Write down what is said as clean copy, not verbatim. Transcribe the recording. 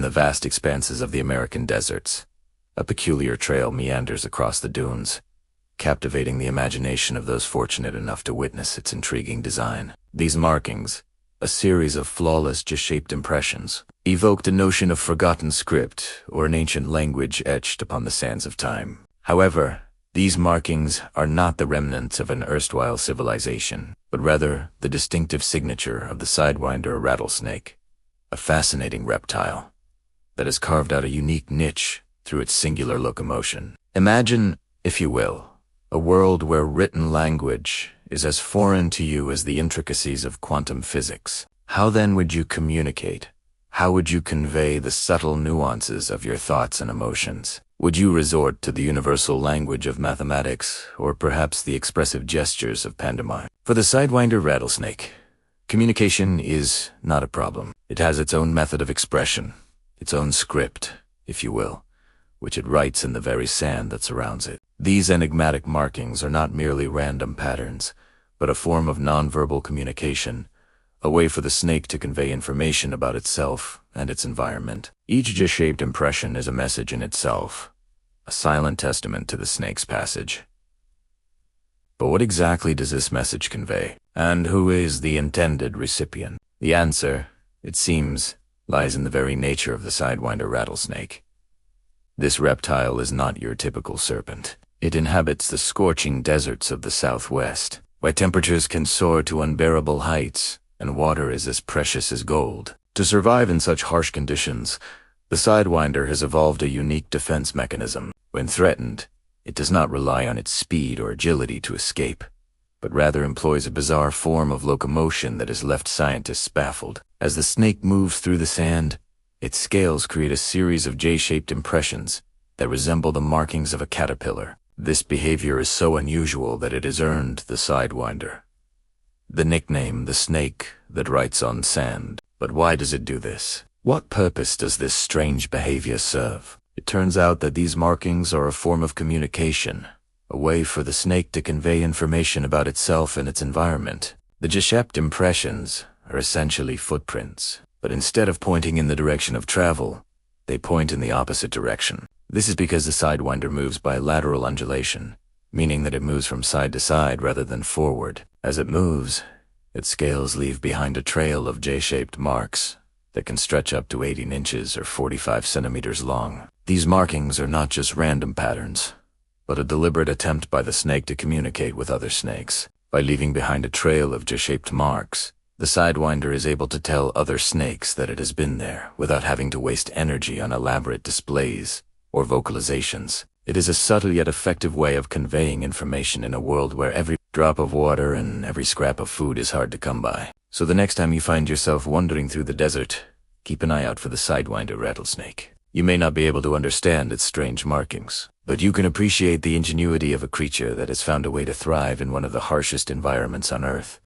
the vast expanses of the American deserts, a peculiar trail meanders across the dunes, captivating the imagination of those fortunate enough to witness its intriguing design. These markings, a series of flawless J-shaped impressions, evoked a notion of forgotten script or an ancient language etched upon the sands of time. However, these markings are not the remnants of an erstwhile civilization, but rather the distinctive signature of the sidewinder or rattlesnake, a fascinating reptile that has carved out a unique niche through its singular locomotion. Imagine, if you will, a world where written language is as foreign to you as the intricacies of quantum physics. How then would you communicate? How would you convey the subtle nuances of your thoughts and emotions? Would you resort to the universal language of mathematics, or perhaps the expressive gestures of pantomime? For the sidewinder rattlesnake, communication is not a problem. It has its own method of expression, its own script, if you will, which it writes in the very sand that surrounds it. These enigmatic markings are not merely random patterns, but a form of nonverbal communication, a way for the snake to convey information about itself and its environment. Each J-shaped impression is a message in itself, a silent testament to the snake's passage. But what exactly does this message convey? And who is the intended recipient? The answer, it seems, lies in the very nature of the sidewinder rattlesnake. This reptile is not your typical serpent. It inhabits the scorching deserts of the Southwest, where temperatures can soar to unbearable heights and water is as precious as gold. To survive in such harsh conditions, the sidewinder has evolved a unique defense mechanism. When threatened, it does not rely on its speed or agility to escape, but rather employs a bizarre form of locomotion that has left scientists baffled. As the snake moves through the sand, its scales create a series of J-shaped impressions that resemble the markings of a caterpillar. This behavior is so unusual that it has earned the sidewinder the nickname, the snake that writes on sand. But why does it do this? What purpose does this strange behavior serve? It turns out that these markings are a form of communication, a way for the snake to convey information about itself and its environment. The J-shaped impressions are essentially footprints, but instead of pointing in the direction of travel, they point in the opposite direction. This is because the sidewinder moves by lateral undulation, meaning that it moves from side to side rather than forward. As it moves, its scales leave behind a trail of J-shaped marks that can stretch up to 18 inches or 45 centimeters long. These markings are not just random patterns, but a deliberate attempt by the snake to communicate with other snakes. By leaving behind a trail of J-shaped marks, the sidewinder is able to tell other snakes that it has been there without having to waste energy on elaborate displays or vocalizations. It is a subtle yet effective way of conveying information in a world where every drop of water and every scrap of food is hard to come by. So the next time you find yourself wandering through the desert, keep an eye out for the sidewinder rattlesnake. You may not be able to understand its strange markings, but you can appreciate the ingenuity of a creature that has found a way to thrive in one of the harshest environments on Earth.